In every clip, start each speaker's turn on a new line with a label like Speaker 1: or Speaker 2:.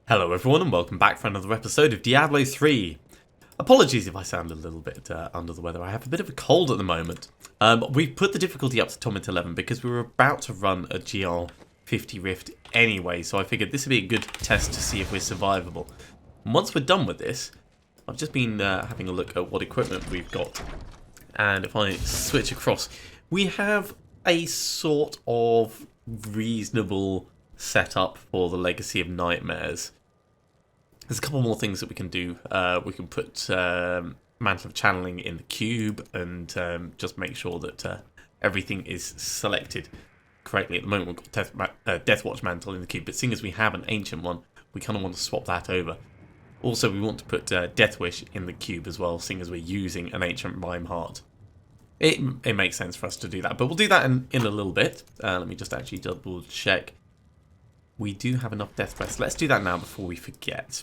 Speaker 1: Hello everyone and welcome back for another episode of Diablo 3. Apologies if I sound a little bit under the weather, I have a bit of a cold at the moment. We've put the difficulty up to Torment 11 because we were about to run a GR50 Rift anyway, so I figured this would be a good test to see if we're survivable. And once we're done with this, I've just been having a look at what equipment we've got. And if I switch across, we have a sort of reasonable setup for the Legacy of Nightmares. There's a couple more things that we can do. We can put Mantle of Channeling in the cube and just make sure that everything is selected correctly. At the moment we've got Deathwatch Mantle in the cube, but seeing as we have an ancient one, we kind of want to swap that over. Also, we want to put Deathwish in the cube as well, seeing as we're using an ancient Rimeheart. It makes sense for us to do that, but we'll do that in a little bit. Let me just actually double check. We do have enough death breaths. Let's do that now before we forget.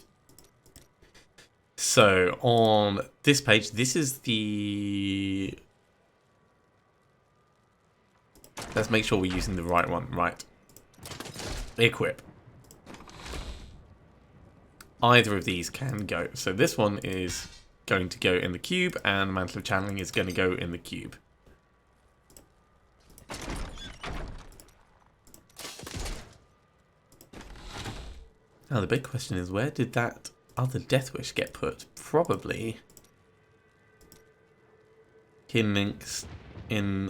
Speaker 1: So on this page, this is the... Let's make sure we're using the right one. Right. Equip. Either of these can go. So this one is going to go in the cube, and Mantle of Channeling is going to go in the cube. Now the big question is, where did that other Deathwish get put? Probably in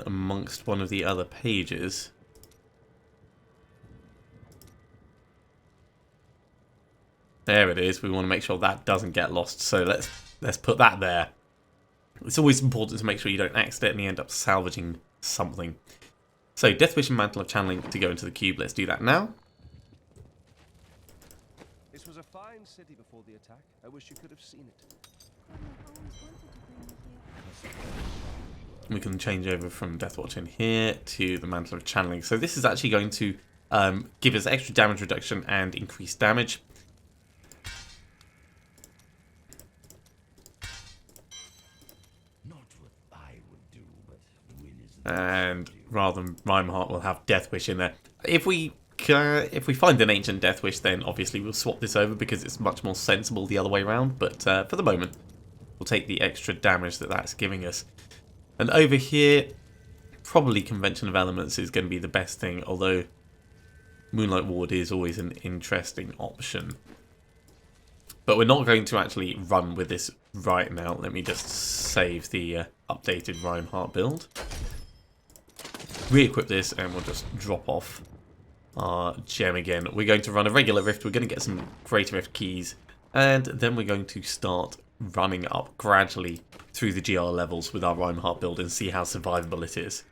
Speaker 1: amongst one of the other pages. There it is. We want to make sure that doesn't get lost, so let's put that there. It's always important to make sure you don't accidentally end up salvaging something. So Deathwish and Mantle of Channeling to go into the cube. Let's do that now.
Speaker 2: This was a fine city before the attack. I wish you could have seen it.
Speaker 1: We can change over from Deathwatch in here to the Mantle of Channeling. So this is actually going to give us extra damage reduction and increased damage.
Speaker 3: Not what I would do, but Will is
Speaker 1: And rather than Rimeheart, we'll have Deathwish in there. If we find an ancient Deathwish, then obviously we'll swap this over because it's much more sensible the other way around. But for the moment, we'll take the extra damage that that's giving us. And over here, probably Convention of Elements is going to be the best thing, although Moonlight Ward is always an interesting option. But we're not going to actually run with this right now. Let me just save the updated Rimeheart build. Re-equip this and we'll just drop off our gem again. We're going to run a regular rift. We're going to get some greater rift keys. And then we're going to start running up gradually through the GR levels with our Rimeheart build and see how survivable it is.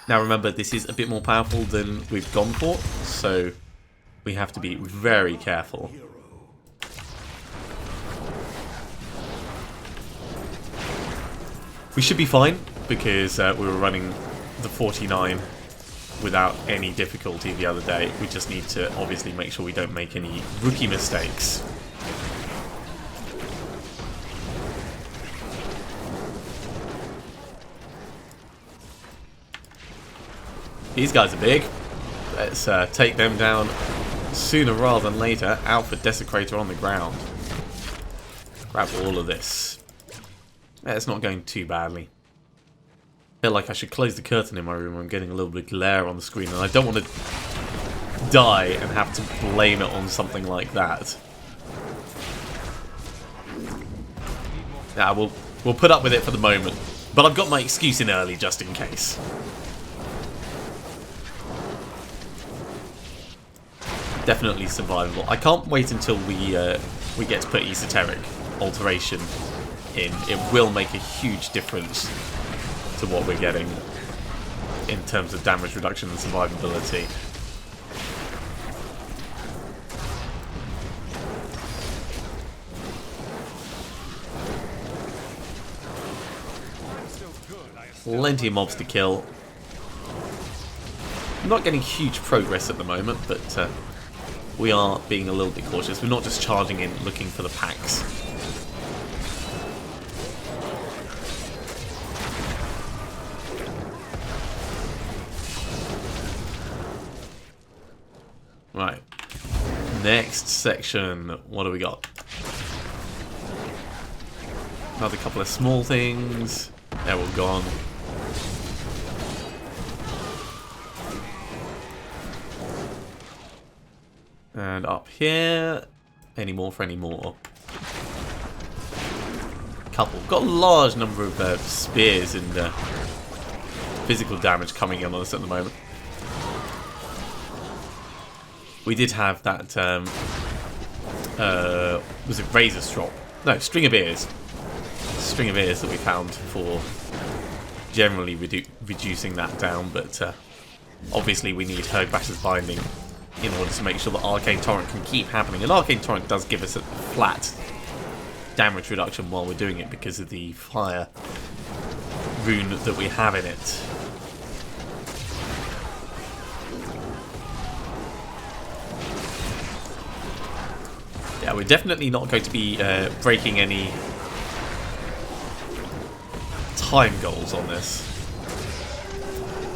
Speaker 1: Now remember, this is a bit more powerful than we've gone for, so we have to be very careful. We should be fine because we were running the 49 without any difficulty the other day. We just need to obviously make sure we don't make any rookie mistakes. These guys are big. Let's take them down sooner rather than later. Alpha Desecrator on the ground. Grab all of this. It's not going too badly. I feel like I should close the curtain in my room. I'm getting a little bit glare on the screen and I don't want to die and have to blame it on something like that. Yeah, we'll put up with it for the moment. But I've got my excuse in early just in case. Definitely survivable. I can't wait until we get to put Esoteric Alteration in. It will make a huge difference to what we're getting in terms of damage reduction and survivability. Plenty of mobs to kill. I'm not getting huge progress at the moment, but we are being a little bit cautious. We're not just charging in looking for the packs. Right. Next section, what do we got? Another couple of small things. They're all gone. And up here, any more for any more? Couple. Got a large number of spears and physical damage coming in on us at the moment. We did have that, was it razor strop? No, string of ears. String of ears that we found for generally reducing that down, but obviously we need Hurgbash's Binding in order to make sure that Arcane Torrent can keep happening. And Arcane Torrent does give us a flat damage reduction while we're doing it because of the fire rune that we have in it. Yeah, we're definitely not going to be breaking any time goals on this.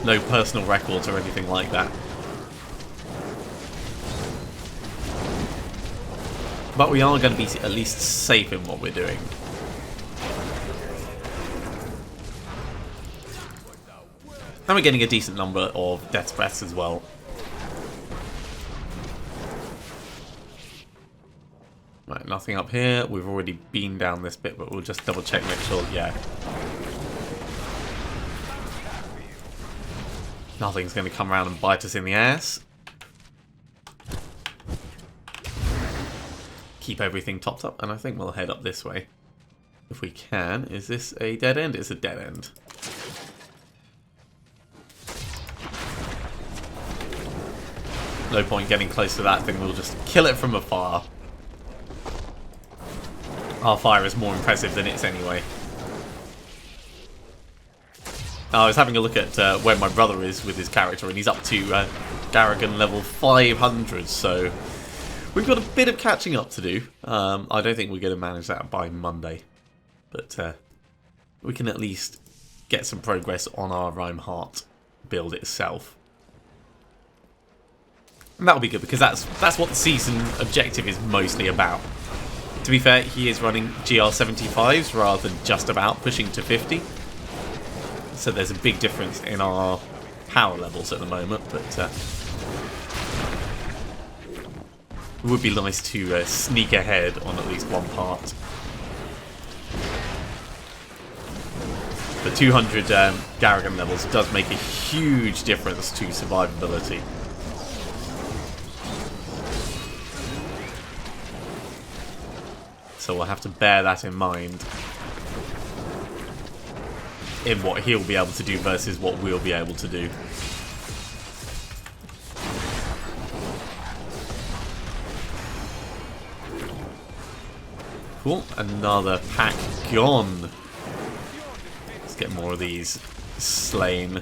Speaker 1: No personal records or anything like that. But we are going to be at least safe in what we're doing. And we're getting a decent number of Death's Breaths as well. Right, nothing up here. We've already been down this bit, but we'll just double check, make sure, yeah. Nothing's going to come around and bite us in the ass. Keep everything topped up, and I think we'll head up this way. If we can. Is this a dead end? It's a dead end. No point getting close to that thing, we'll just kill it from afar. Our fire is more impressive than its anyway. I was having a look at where my brother is with his character, and he's up to Garrigan level 500, so we've got a bit of catching up to do. I don't think we're going to manage that by Monday, but we can at least get some progress on our Rimeheart build itself. And that'll be good, because that's what the season objective is mostly about. To be fair, he is running GR75s rather than just about pushing to 50. So there's a big difference in our power levels at the moment, but it would be nice to sneak ahead on at least one part. But 200 Garrigan levels does make a huge difference to survivability. So we'll have to bear that in mind in what he'll be able to do versus what we'll be able to do. Cool, another pack gone. Let's get more of these slain.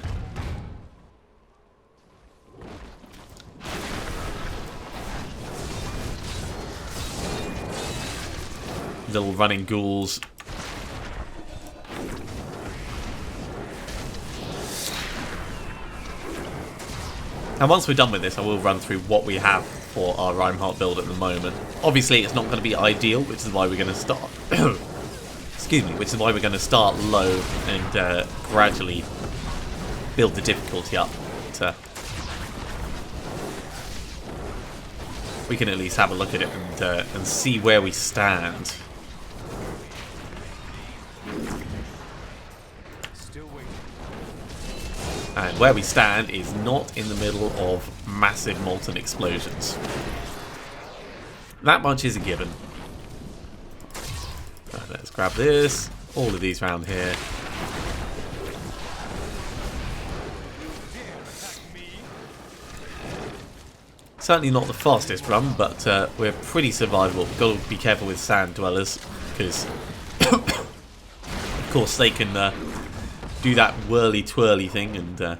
Speaker 1: Little running ghouls. And once we're done with this, I will run through what we have for our Rimeheart build at the moment. Obviously, it's not going to be ideal, which is why we're going to start. Excuse me, which is why we're going to start low and gradually build the difficulty up. But, we can at least have a look at it and see where we stand. And where we stand is not in the middle of massive molten explosions. That much is a given. Right, let's grab this. All of these around here. Certainly not the fastest run, but we're pretty survivable. We've got to be careful with sand dwellers, because of course they can do that whirly-twirly thing and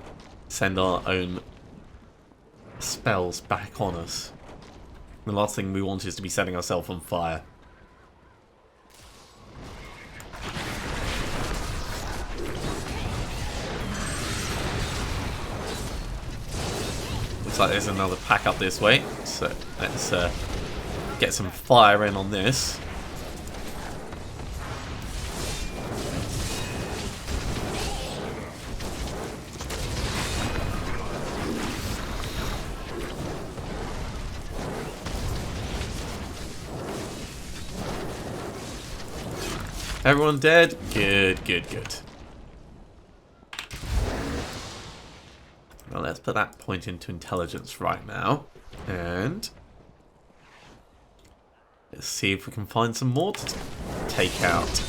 Speaker 1: send our own spells back on us. The last thing we want is to be setting ourselves on fire. Looks like there's another pack up this way, so let's get some fire in on this. Everyone dead? Good, good, good. Well, let's put that point into intelligence right now. And let's see if we can find some more to take out.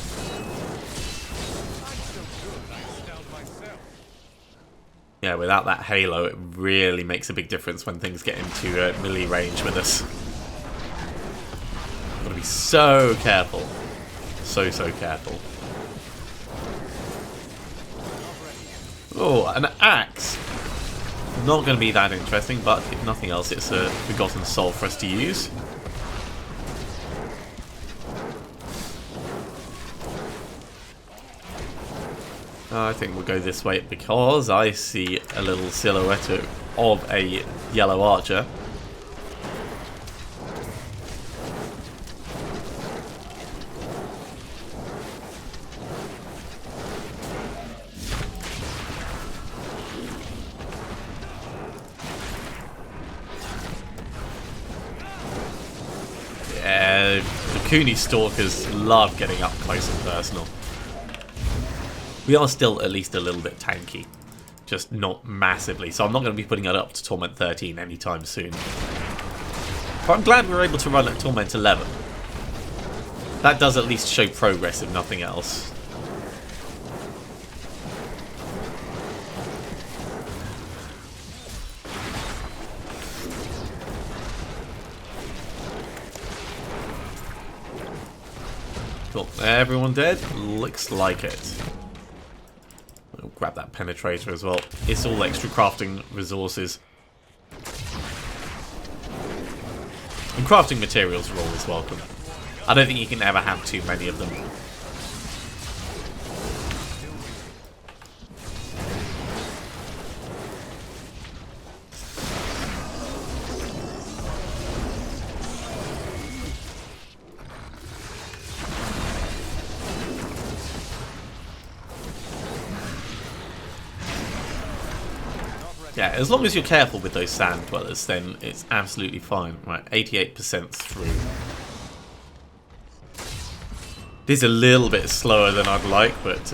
Speaker 1: Yeah, without that halo, it really makes a big difference when things get into melee range with us. Gotta be so careful. So careful. Oh, an axe. Not going to be that interesting, but if nothing else, it's a forgotten soul for us to use. I think we'll go this way because I see a little silhouette of a yellow archer. The Cooney Stalkers love getting up close and personal. We are still at least a little bit tanky, just not massively, so I'm not going to be putting it up to Torment 13 anytime soon. But I'm glad we were able to run at Torment 11. That does at least show progress, if nothing else. Cool. Everyone dead? Looks like it. We'll grab that penetrator as well. It's all extra crafting resources. And crafting materials are always welcome. I don't think you can ever have too many of them. Yeah, as long as you're careful with those sand dwellers, then it's absolutely fine. Right, 88% through. This is a little bit slower than I'd like, but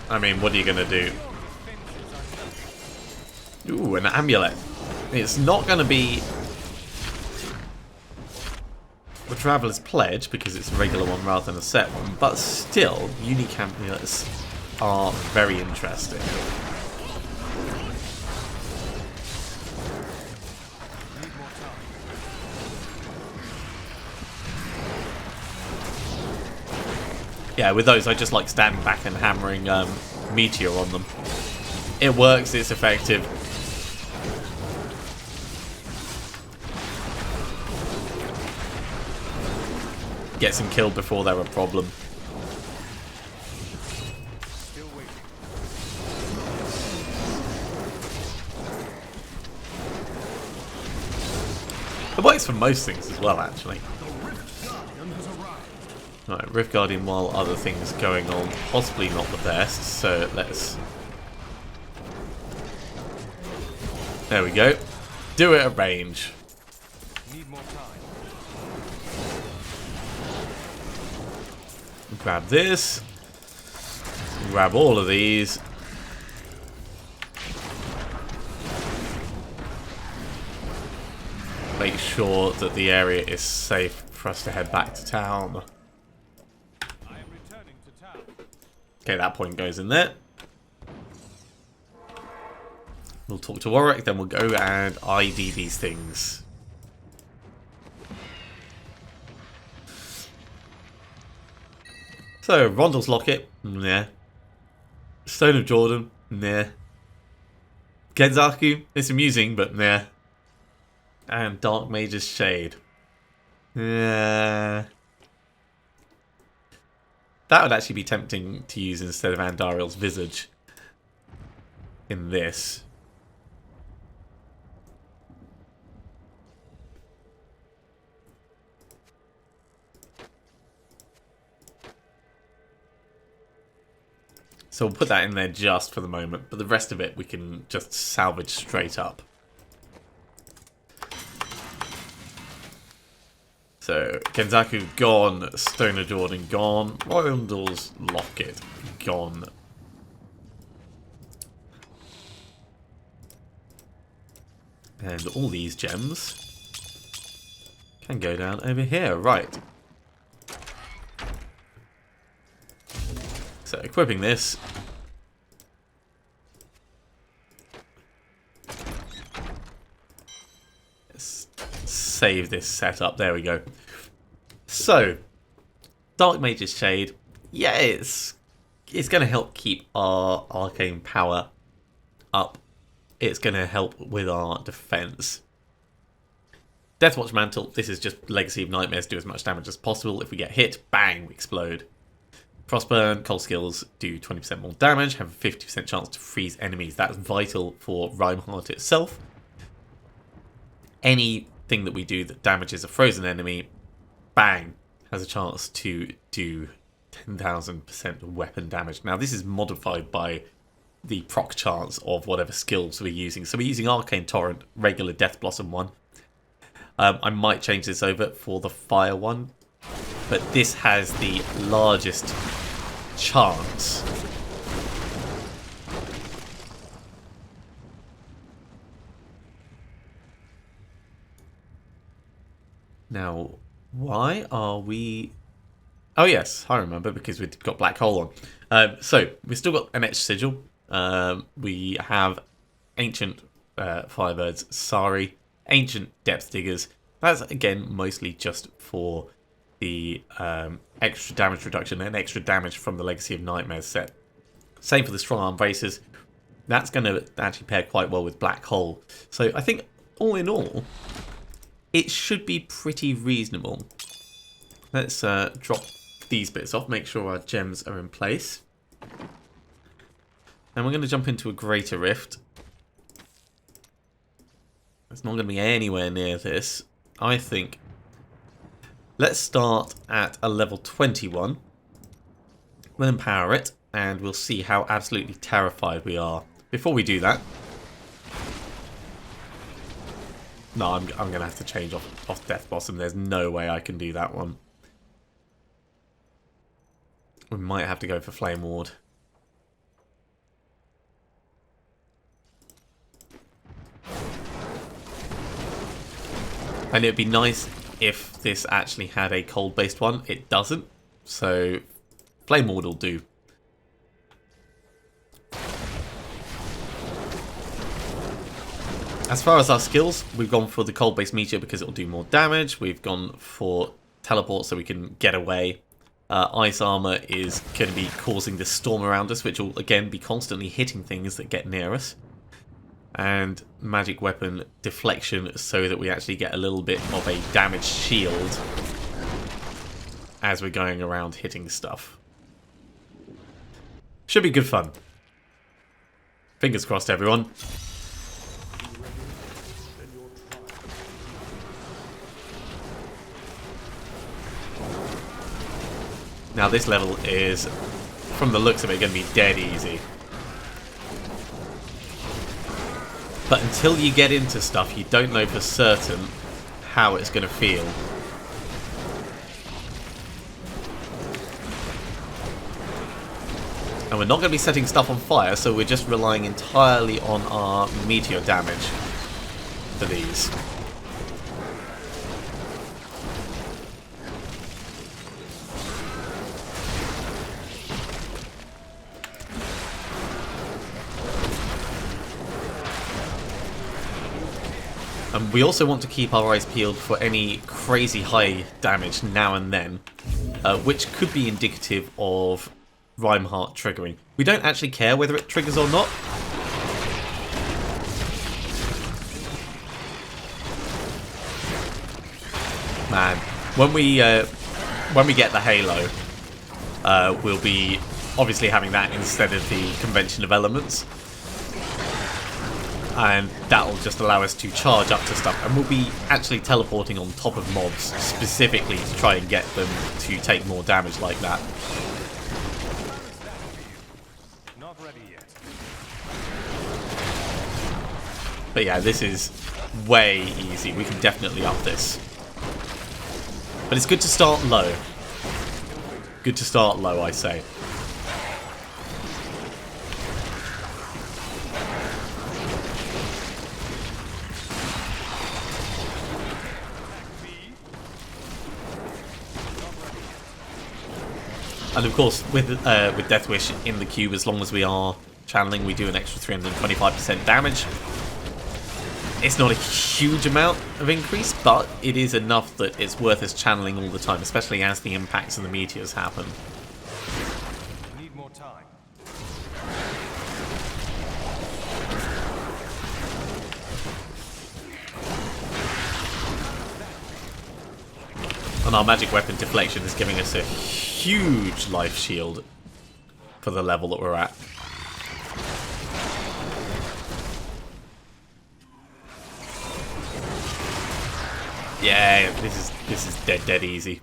Speaker 1: I mean, what are you going to do? Ooh, an amulet. It's not going to be the Traveller's Pledge, because it's a regular one rather than a set one, but still, unique amulets are very interesting. Yeah, with those I just like standing back and hammering Meteor on them. It works, it's effective. Gets them killed before they're a problem. It works for most things as well, actually. Right, Rift Guardian while other things going on, possibly not the best, so let's... There we go. Do it at range.
Speaker 2: Need more time.
Speaker 1: Grab this. Grab all of these. Make sure that the area is safe for us to head back to town. Okay, that point goes in there. We'll talk to Warwick, then we'll go and ID these things. So, Rondell's Locket, nah. Stone of Jordan, nah. Kenzaku, it's amusing, but nah. And Dark Mage's Shade. Nah. That would actually be tempting to use instead of Andariel's Visage in this. So we'll put that in there just for the moment, but the rest of it we can just salvage straight up. So, Kenzaku gone, Stoner Jordan gone, Royandle's Locket gone. And all these gems can go down over here, right. So, equipping this. Let's save this setup, there we go. So, Dark Mage's Shade, yeah, it's going to help keep our arcane power up. It's going to help with our defense. Deathwatch Mantle, this is just Legacy of Nightmares, do as much damage as possible. If we get hit, bang, we explode. Frostburn, Cold Skills do 20% more damage, have a 50% chance to freeze enemies. That's vital for Rimeheart itself. Anything that we do that damages a frozen enemy, bang, has a chance to do 10,000% weapon damage. Now, this is modified by the proc chance of whatever skills we're using. So we're using Arcane Torrent, regular Death Blossom one. I might change this over for the Fire one, but this has the largest chance. Now, why are we... Oh yes, I remember, because we've got Black Hole on. So, we've still got an Etched Sigil. We have Ancient Firebirds, Sari, Ancient Depth Diggers. That's, again, mostly just for the extra damage reduction and extra damage from the Legacy of Nightmares set. Same for the Strong Arm Braces. That's going to actually pair quite well with Black Hole. So, I think, all in all, it should be pretty reasonable. Let's drop these bits off, make sure our gems are in place. And we're going to jump into a Greater Rift. It's not going to be anywhere near this. I think let's start at a level 21. We'll empower it, and we'll see how absolutely terrified we are. Before we do that... No, I'm going to have to change off Death Blossom. There's no way I can do that one. We might have to go for Flame Ward. And it'd be nice if this actually had a cold-based one. It doesn't, so Flame Ward will do. As far as our skills, we've gone for the cold-based meteor because it will do more damage. We've gone for teleport so we can get away. Ice armor is going to be causing this storm around us, which will again be constantly hitting things that get near us. And magic weapon deflection so that we actually get a little bit of a damage shield as we're going around hitting stuff. Should be good fun. Fingers crossed, everyone. Now this level is, from the looks of it, going to be dead easy. But until you get into stuff, you don't know for certain how it's going to feel. And we're not going to be setting stuff on fire, so we're just relying entirely on our meteor damage for these. And we also want to keep our eyes peeled for any crazy high damage now and then, which could be indicative of Rimeheart triggering. We don't actually care whether it triggers or not. Man, when we get the Halo, we'll be obviously having that instead of the Convention of Elements. And that'll just allow us to charge up to stuff. And we'll be actually teleporting on top of mobs specifically to try and get them to take more damage like that. But yeah, this is way easy. We can definitely up this. But it's good to start low. Good to start low, I say. And of course, with Death Wish in the cube, as long as we are channeling, we do an extra 325% damage. It's not a huge amount of increase, but it is enough that it's worth us channeling all the time, especially as the impacts and the meteors happen.
Speaker 2: Need more time.
Speaker 1: And our magic weapon deflection is giving us a huge life shield for the level that we're at. Yeah, this is dead easy.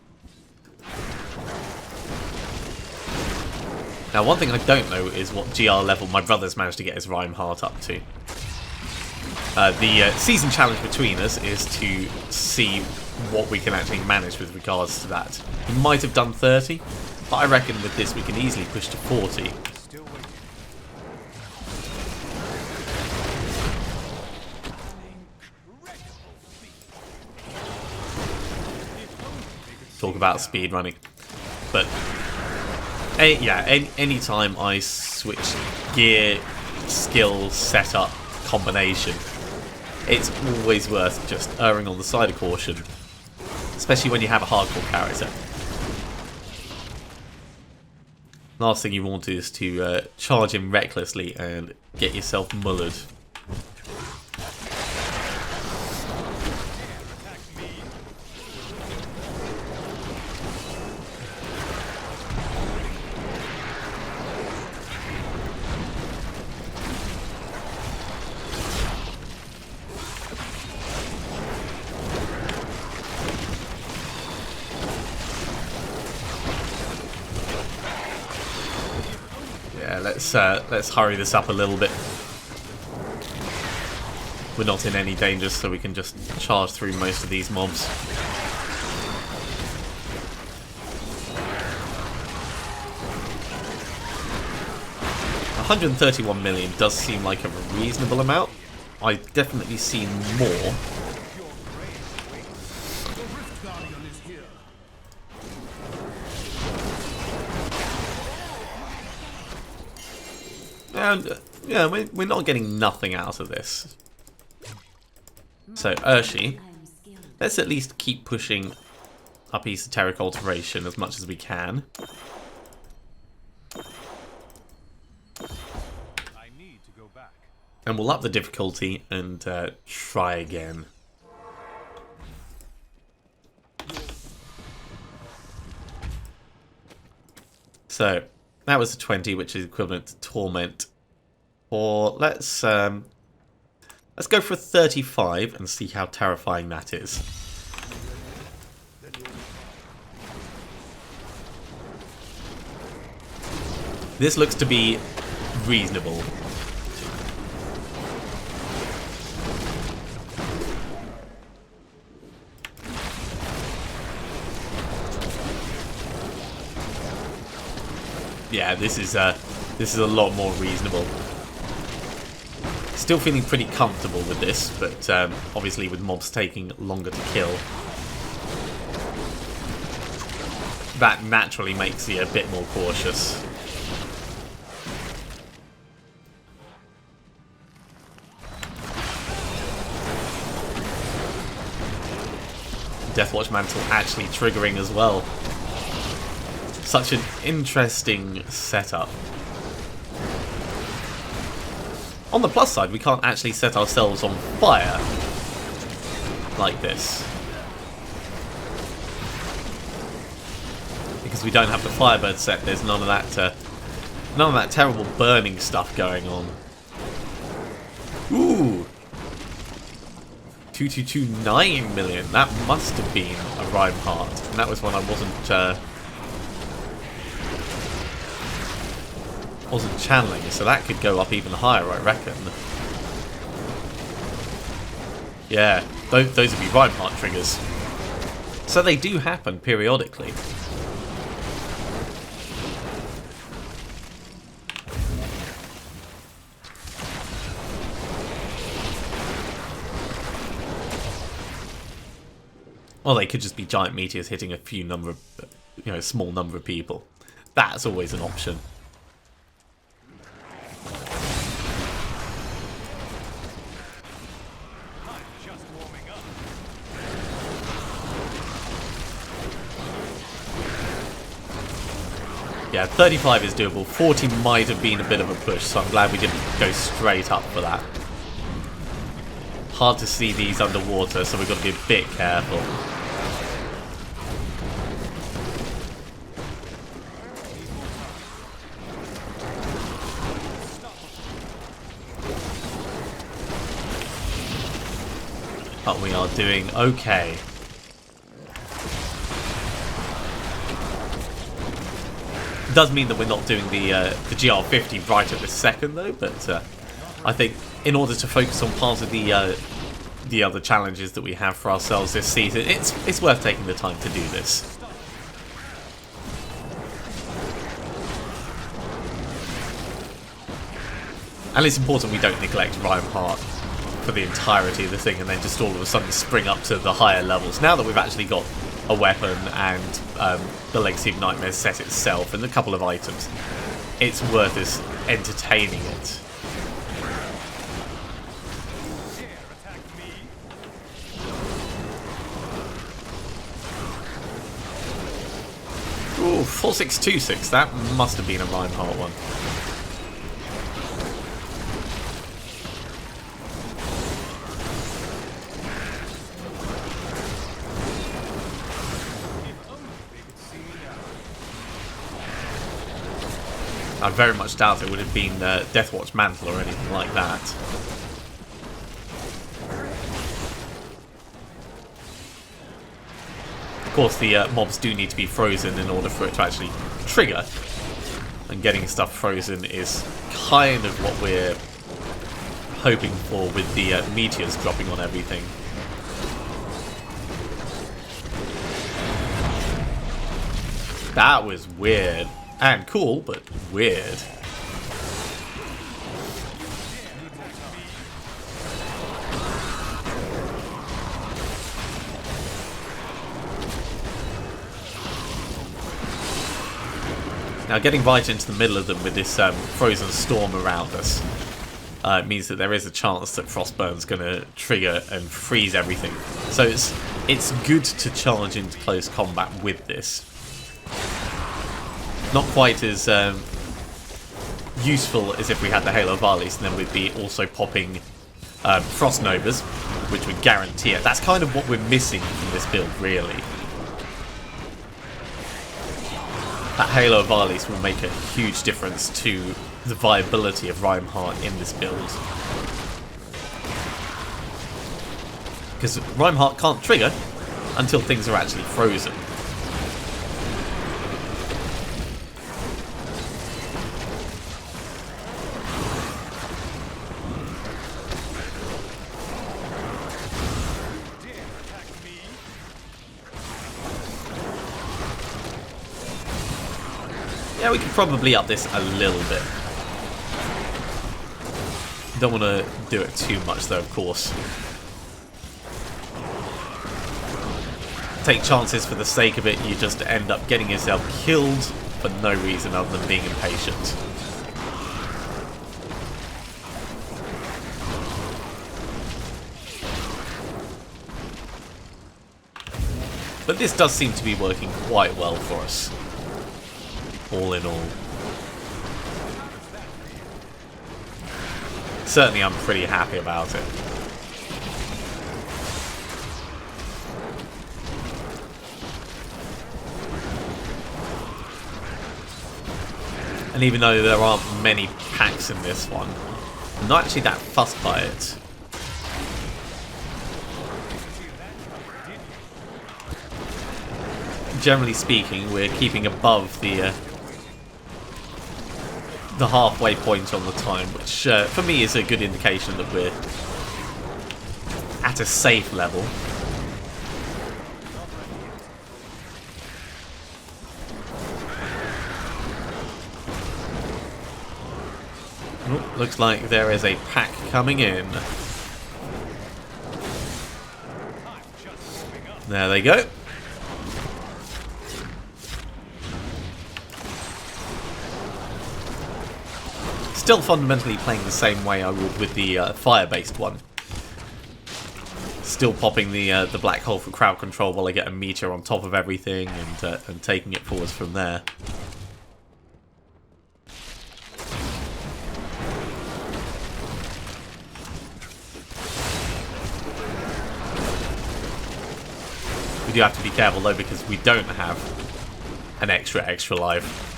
Speaker 1: Now, one thing I don't know is what GR level my brother's managed to get his Rimeheart up to. The season challenge between us is to see what we can actually manage with regards to that. He might have done 30, but I reckon with this we can easily push to 40.
Speaker 2: Still waiting.
Speaker 1: Talk about speed running. But any time I switch gear, skill, setup, combination, it's always worth just erring on the side of caution, especially when you have a hardcore character. Last thing you want is to charge him recklessly and get yourself mullered. Let's hurry this up a little bit. We're not in any danger, so we can just charge through most of these mobs. $131 million does seem like a reasonable amount. I've definitely seen more. And yeah, we're not getting nothing out of this. So Urshi, let's at least keep pushing up esoteric alteration as much as we can.
Speaker 2: I need to go back.
Speaker 1: And we'll up the difficulty and try again. So that was a 20, which is equivalent to Torment. Or let's go for 35 and see how terrifying that is. This looks to be reasonable. Yeah, this is a lot more reasonable. Still feeling pretty comfortable with this, but obviously with mobs taking longer to kill, that naturally makes you a bit more cautious. Deathwatch Mantle actually triggering as well. Such an interesting setup. On the plus side, we can't actually set ourselves on fire like this, because we don't have the Firebird set. There's none of that terrible burning stuff going on. Ooh, 2229 million. That must have been a Rimeheart, and that was when I wasn't channeling, so that could go up even higher, I reckon. Yeah, those would be Rimeheart triggers. So they do happen periodically. Or they could just be giant meteors hitting a few number of, small number of people. That's always an option. Yeah, 35 is doable. 40 might have been a bit of a push, so I'm glad we didn't go straight up for that. Hard to see these underwater, so we've got to be a bit careful. But we are doing okay. It does mean that we're not doing the GR50 right at this second, though. But I think in order to focus on part of the other challenges that we have for ourselves this season, it's worth taking the time to do this. And it's important we don't neglect Rimeheart for the entirety of the thing and then just all of a sudden spring up to the higher levels. Now that we've actually got a weapon and the Legacy of Nightmares set itself and a couple of items, it's worth us entertaining it. Ooh, 4626, that must have been a Rimeheart one. I very much doubt it would have been Deathwatch Mantle or anything like that. Of course, the mobs do need to be frozen in order for it to actually trigger. And getting stuff frozen is kind of what we're hoping for with the meteors dropping on everything. That was weird. And cool, but weird. Now, getting right into the middle of them with this frozen storm around us means that there is a chance that Frostburn's going to trigger and freeze everything. So it's good to charge into close combat with this. Not quite as useful as if we had the Halo Varleys, and then we'd be also popping Frost Novas, which would guarantee it. That's kind of what we're missing from this build, really. That Halo Varleys will make a huge difference to the viability of Rimeheart in this build. Because Rimeheart can't trigger until things are actually frozen. Yeah, we could probably up this a little bit. Don't want to do it too much though, of course. Take chances for the sake of it, you just end up getting yourself killed for no reason other than being impatient. But this does seem to be working quite well for us. All in all. Certainly I'm pretty happy about it. And even though there aren't many packs in this one, I'm not actually that fussed by it. Generally speaking, we're keeping above the halfway point on the time, which for me is a good indication that we're at a safe level. Oh, looks like there is a pack coming in. There they go. Still fundamentally playing the same way I would with the fire-based one. Still popping the black hole for crowd control while I get a meter on top of everything and taking it forwards from there. We do have to be careful though because we don't have an extra life.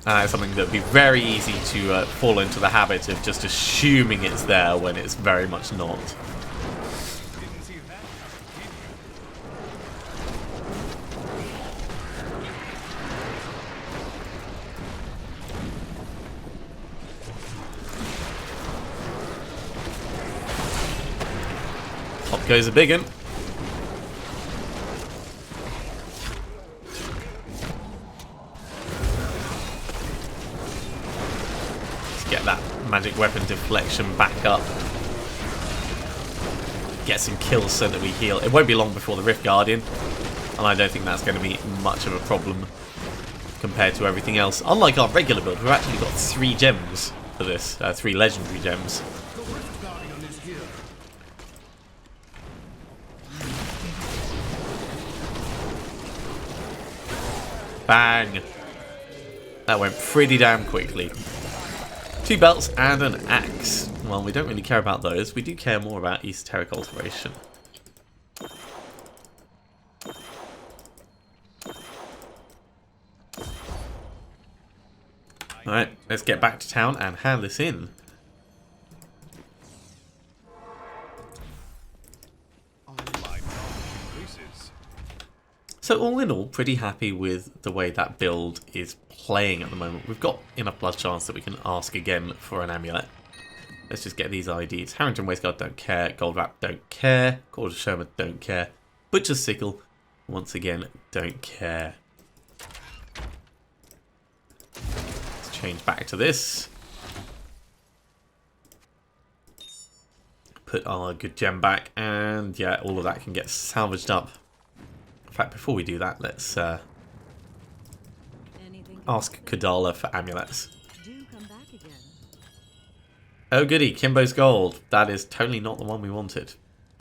Speaker 1: It's something that would be very easy to fall into the habit of just assuming it's there when it's very much not. Pop goes a big one. Get that magic weapon deflection back up. Get some kills so that we heal. It won't be long before the Rift Guardian, and I don't think that's going to be much of a problem compared to everything else. Unlike our regular build, we've actually got 3 gems for this, 3 legendary gems. Bang! That went pretty damn quickly. 2 belts and an axe. Well, we don't really care about those. We do care more about esoteric alteration. Alright, let's get back to town and hand this in. So all in all, pretty happy with the way that build is playing at the moment. We've got enough blood chance that we can ask again for an amulet. Let's just get these IDs. Harrington Waistguard, don't care. Gold Wrap, don't care. Quarter Sherman, don't care. Butcher's Sickle, once again, don't care. Let's change back to this. Put our good gem back, and yeah, all of that can get salvaged up. In fact, before we do that, let's ask Kadala for amulets. Oh goody, Kimbo's Gold. That is totally not the one we wanted.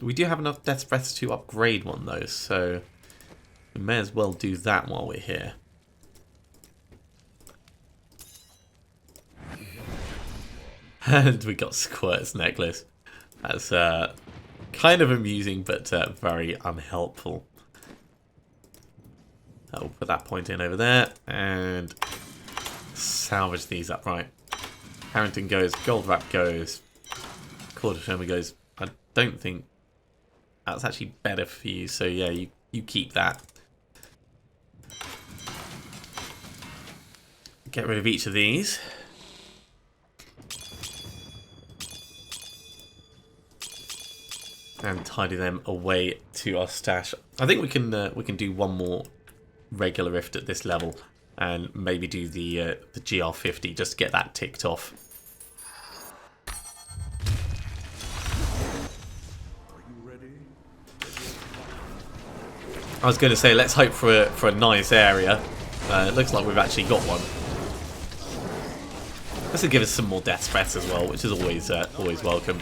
Speaker 1: We do have enough Death's Breaths to upgrade one though, so we may as well do that while we're here. And we got Squirt's necklace. That's kind of amusing, but very unhelpful. I'll put that point in over there and salvage these up. Right. Harrington goes, Gold Wrap goes, Quarter Sherman goes. I don't think that's actually better for you, so yeah, you keep that. Get rid of each of these. And tidy them away to our stash. I think we can do one more regular rift at this level, and maybe do the GR50 just to get that ticked off. I was going to say let's hope for a nice area. It looks like we've actually got one. This will give us some more death threats as well, which is always welcome.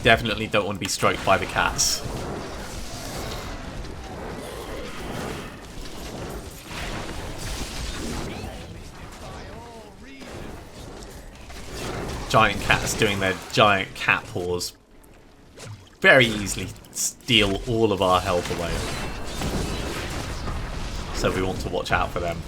Speaker 1: Definitely don't want to be stroked by the cats. Giant cats doing their giant cat paws. Very easily steal all of our health away. So we want to watch out for them.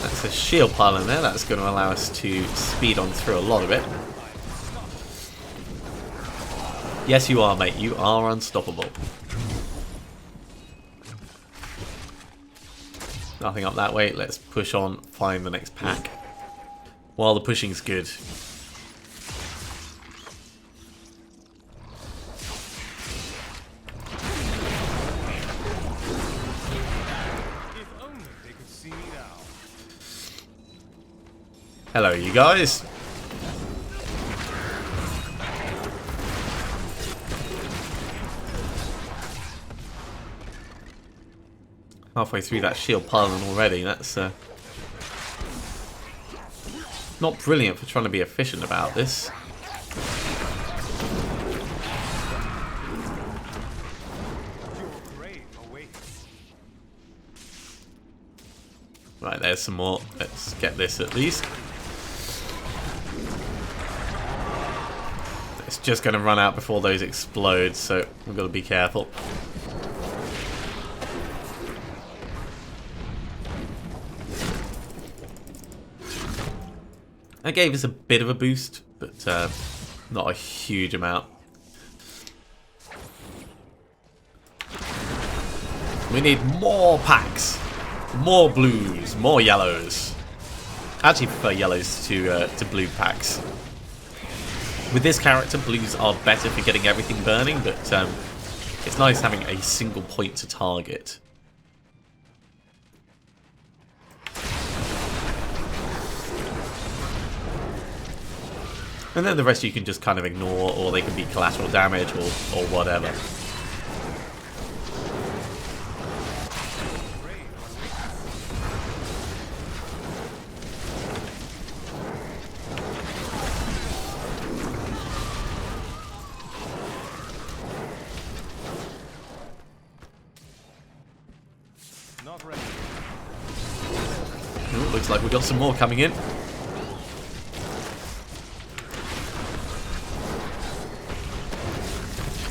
Speaker 1: That's a shield pile in there. That's going to allow us to speed on through a lot of it. Yes, you are, mate. You are unstoppable. Nothing up that way. Let's push on, find the next pack. While the pushing's good.
Speaker 2: If only they could see me now.
Speaker 1: Hello, you guys. Halfway through that shield pylon already. That's not brilliant for trying to be efficient about this.
Speaker 2: Your grave awaits.
Speaker 1: Right, there's some more. Let's get this at least. It's just going to run out before those explode, so we've got to be careful. That gave us a bit of a boost, but not a huge amount. We need more packs. More blues, more yellows. I actually prefer yellows to blue packs. With this character, blues are better for getting everything burning, but it's nice having a single point to target. And then the rest you can just kind of ignore, or they can be collateral damage, or whatever.
Speaker 2: Not ready.
Speaker 1: Ooh, looks like we've got some more coming in.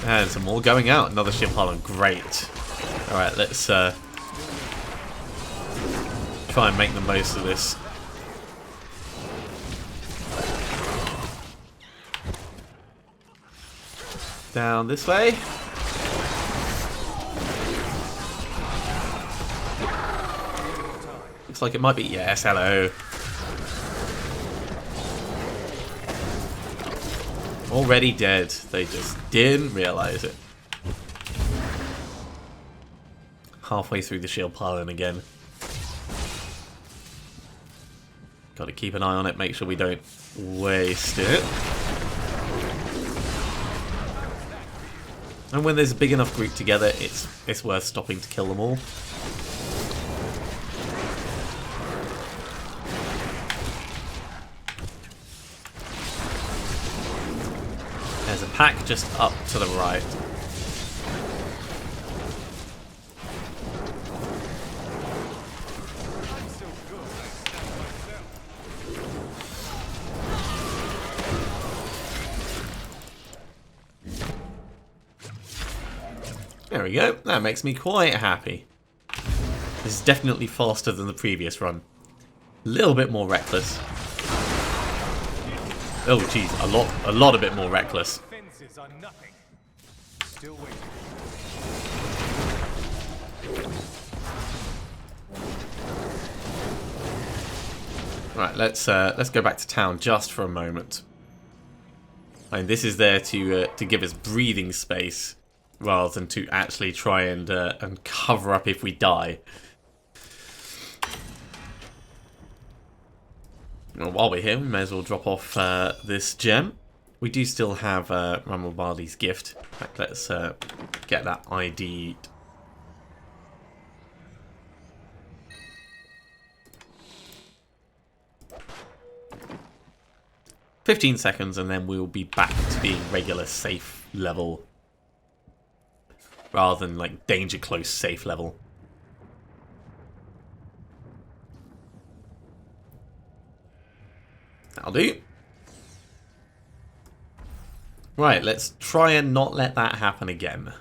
Speaker 1: And some more going out. Another ship pylon. Great. Alright, let's try and make the most of this. Down this way. Looks like it might be. Yes, hello. Already dead. They just didn't realize it. Halfway through the shield pylon again. Got to keep an eye on it, make sure we don't waste it. And when there's a big enough group together, it's worth stopping to kill them all. There's a pack just up to the right. There we go. That makes me quite happy. This is definitely faster than the previous run. A little bit more reckless. Oh, geez, a lot a bit more reckless.
Speaker 2: Fences are nothing. Still waiting.
Speaker 1: Right, let's go back to town just for a moment. I mean, this is there to give us breathing space rather than to actually try and cover up if we die. Well, while we're here, we may as well drop off this gem. We do still have Rambaldi's gift. In fact, let's get that ID'd. "15 seconds and then we'll be back to being regular safe level. Rather than like danger close safe level. That'll do. Right, let's try and not let that happen again.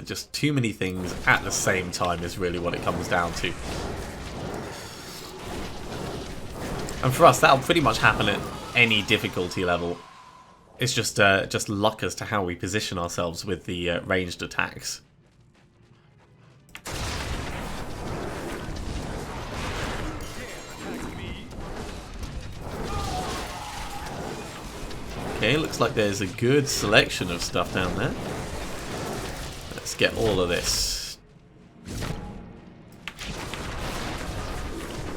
Speaker 1: Just too many things at the same time is really what it comes down to. And for us, that'll pretty much happen at any difficulty level. It's just luck as to how we position ourselves with the ranged attacks. Okay, looks like there's a good selection of stuff down there. Let's get all of this.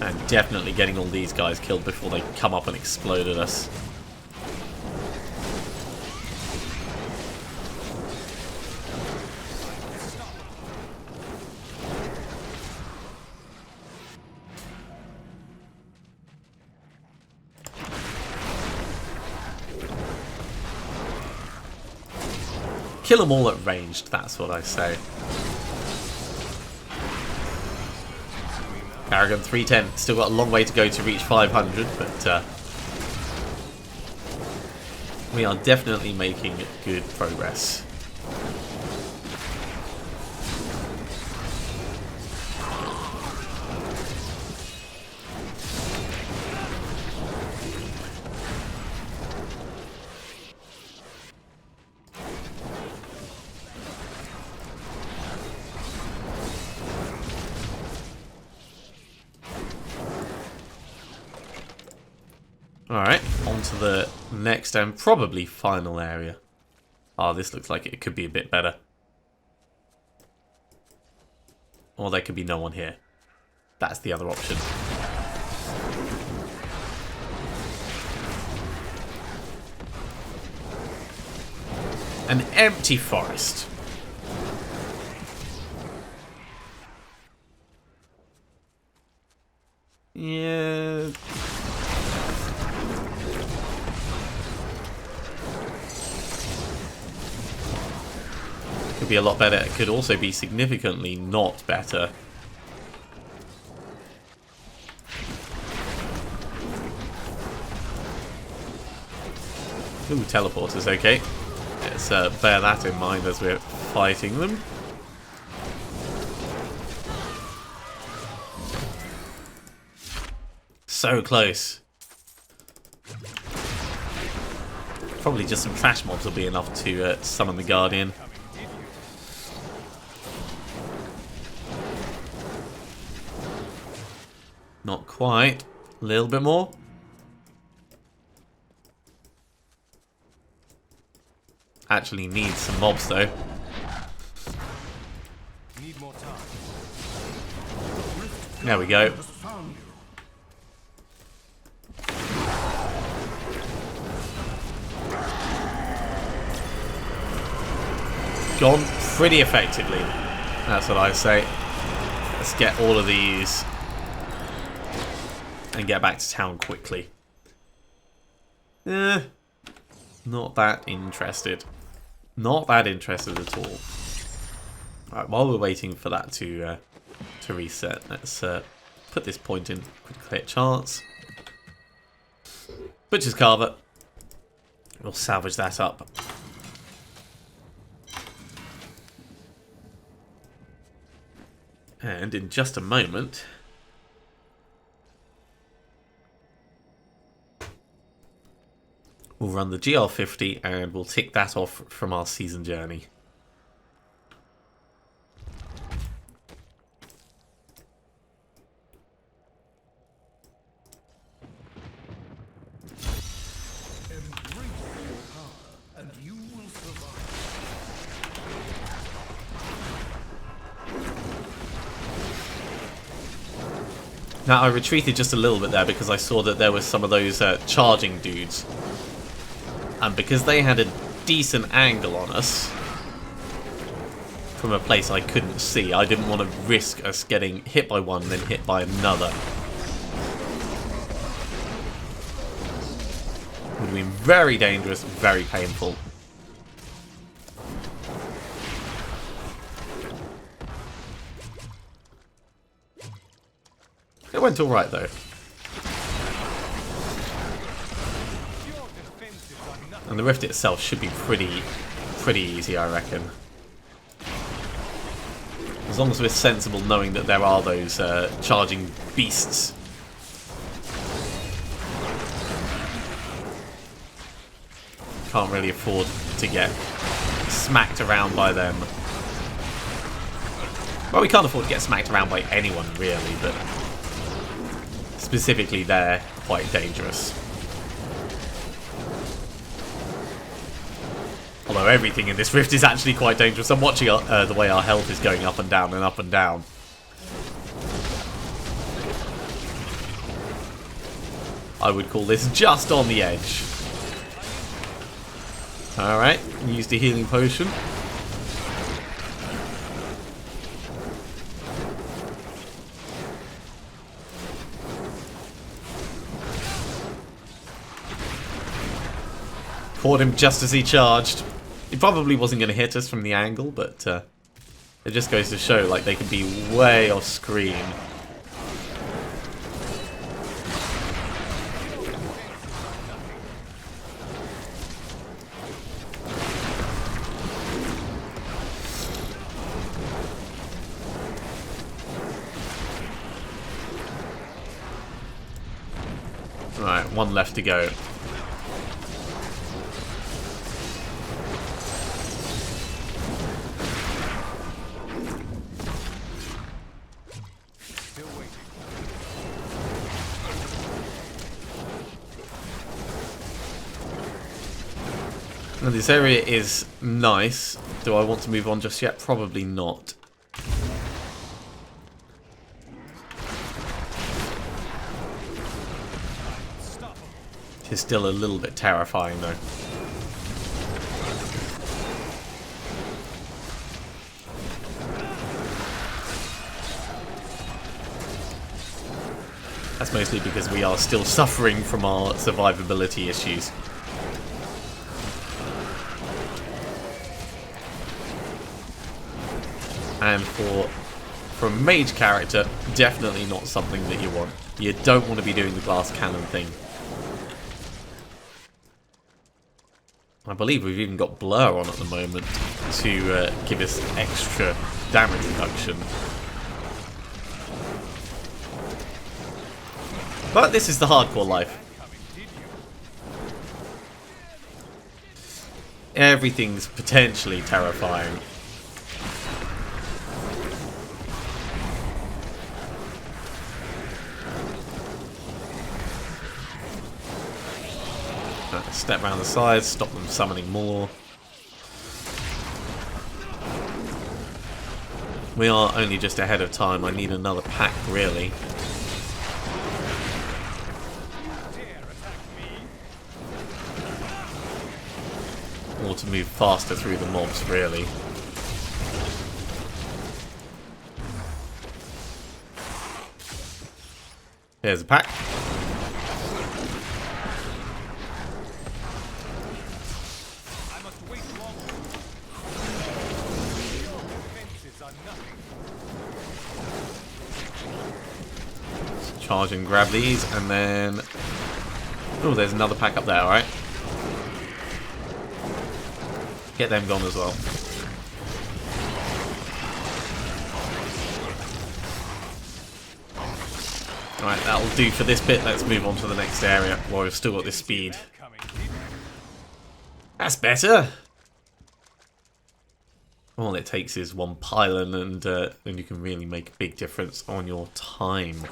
Speaker 1: And definitely getting all these guys killed before they come up and explode at us. Kill them all at ranged, that's what I say. Paragon 310, still got a long way to go to reach 500, but we are definitely making good progress. Alright, on to the next and probably final area. Oh, this looks like it could be a bit better. Or there could be no one here. That's the other option. An empty forest. Yeah. Could be a lot better. It could also be significantly not better. Ooh, teleporters, okay. Let's bear that in mind as we're fighting them. So close. Probably just some trash mobs will be enough to summon the Guardian. Not quite. A little bit more. Actually needs some mobs though.
Speaker 2: Need more time.
Speaker 1: There we go. Gone pretty effectively. That's what I say. Let's get all of these and get back to town quickly. Not that interested. Not that interested at all. Alright, while we're waiting for that to reset, let's put this point in. Critical hit chance. Butcher's Carver. We'll salvage that up. And in just a moment, we'll run the GR50 and we'll tick that off from our season journey. Now, I retreated just a little bit there because I saw that there were some of those charging dudes. And because they had a decent angle on us from a place I couldn't see, I didn't want to risk us getting hit by one and then hit by another. It would have been very dangerous, very painful. It went alright though. And the rift itself should be pretty easy, I reckon. As long as we're sensible knowing that there are those charging beasts. can't really afford to get smacked around by them. Well, we can't afford to get smacked around by anyone, really, but specifically they're quite dangerous. Although everything in this rift is actually quite dangerous. I'm watching the way our health is going up and down and up and down. I would call this just on the edge. Alright, used a healing potion. Caught him just as he charged. He probably wasn't going to hit us from the angle, but it just goes to show, like, they can be way off screen. Right, one left to go. Now this area is nice. Do I want to move on just yet? Probably not. It's still a little bit terrifying though. That's mostly because we are still suffering from our survivability issues. And for a mage character, definitely not something that you want. You don't want to be doing the glass cannon thing. I believe we've even got blur on at the moment to give us extra damage reduction. But this is the hardcore life. Everything's potentially terrifying. Step around the sides, stop them summoning more. We are only just ahead of time. I need another pack, really. Or to move faster through the mobs, really. Here's a pack. Charge and grab these, and then... Oh, there's another pack up there, alright. Get them gone as well. Alright, that'll do for this bit. Let's move on to the next area while we've still got this speed. That's better! All it takes is one pylon, and then you can really make a big difference on your time.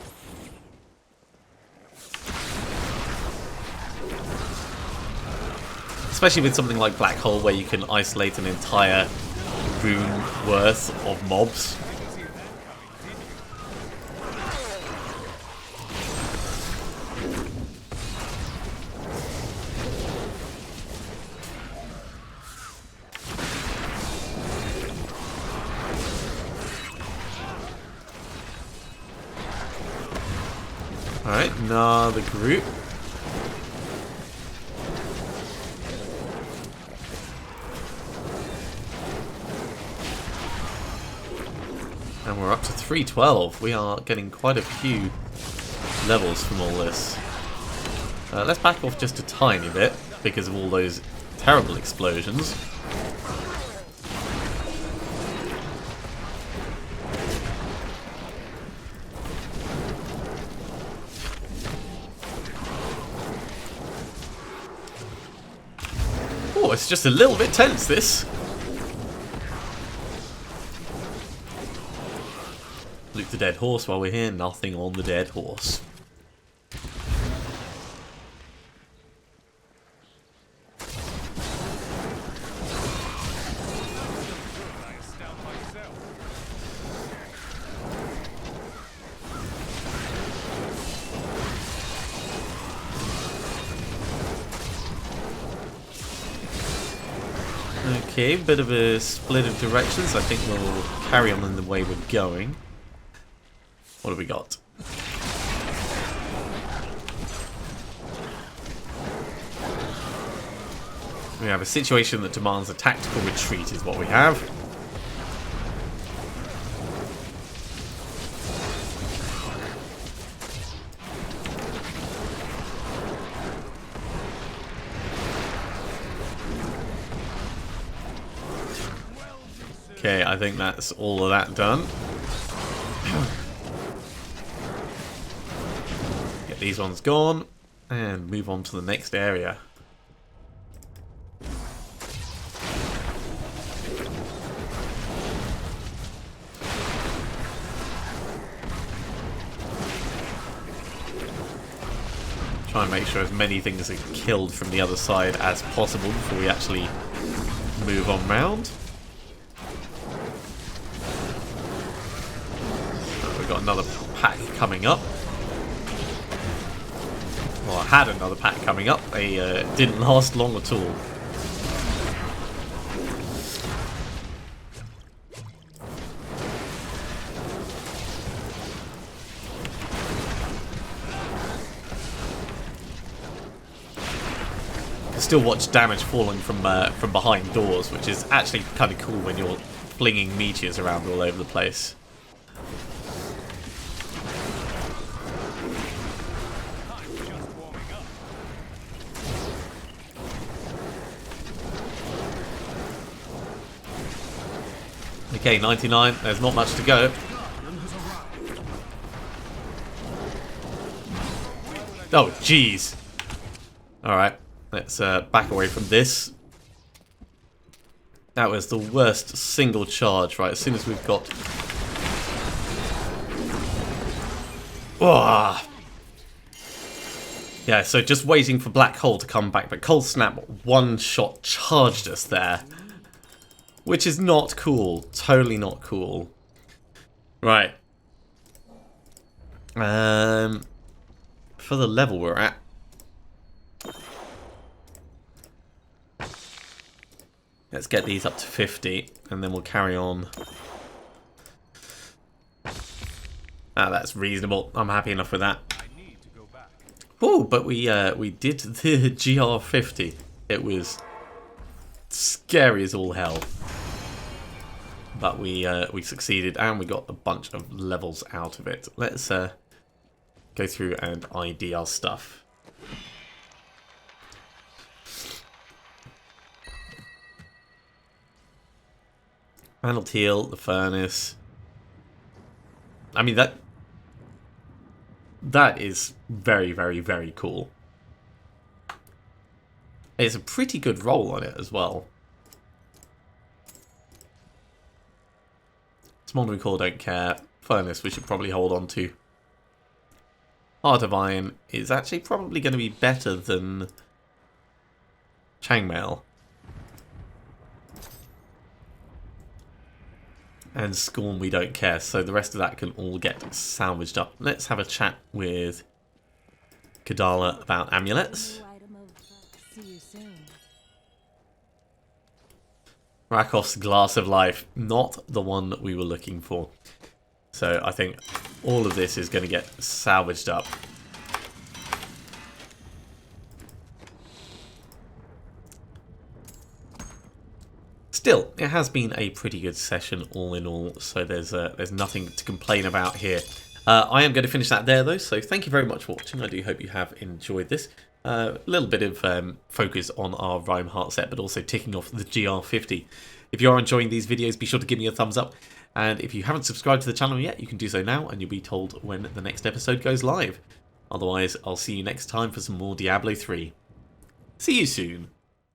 Speaker 1: Especially with something like Black Hole, where you can isolate an entire room worth of mobs. Alright, another group. And we're up to 312. We are getting quite a few levels from all this. Let's back off just a tiny bit because of all those terrible explosions. Oh, it's just a little bit tense, this. Loot the dead horse while we're here. Nothing on the dead horse. Okay, bit of a split of directions. I think we'll carry on in the way we're going. What have we got? We have a situation that demands a tactical retreat is what we have. Okay, I think that's all of that done. Get these ones gone and move on to the next area. Try and make sure as many things are killed from the other side as possible before we actually move on round. We've got another pack coming up. Well, I had another pack coming up. They didn't last long at all. Still watch damage falling from behind doors, which is actually kind of cool when you're flinging meteors around all over the place. Okay, 99. There's not much to go. Oh, jeez. All right. Let's back away from this. That was the worst single charge, right? As soon as we've got... Oh. Yeah, so just waiting for Black Hole to come back. But Cold Snap one-shot charged us there. Which is not cool. Totally not cool. Right. For the level we're at. Let's get these up to 50, and then we'll carry on. Ah, that's reasonable. I'm happy enough with that. Oh, but we did the GR50. It was scary as all hell, but we succeeded, and we got a bunch of levels out of it. Let's go through and ID our stuff. Panel teal, the furnace. I mean, that is very, very, very cool. It's a pretty good roll on it as well. Smoldering core, don't care. Furnace, we should probably hold on to. Heart of Iron is actually probably going to be better than Chainmail. And Scorn, we don't care, so the rest of that can all get salvaged up. Let's have a chat with Kadala about amulets. Rakhov's Glass of Life, not the one that we were looking for. So I think all of this is going to get salvaged up. Still, it has been a pretty good session all in all, so there's nothing to complain about here. I am going to finish that there though, so thank you very much for watching. I do hope you have enjoyed this. A little bit of focus on our Rimeheart set, but also ticking off the GR50. If you are enjoying these videos, be sure to give me a thumbs up. And if you haven't subscribed to the channel yet, you can do so now, and you'll be told when the next episode goes live. Otherwise, I'll see you next time for some more Diablo 3. See you soon.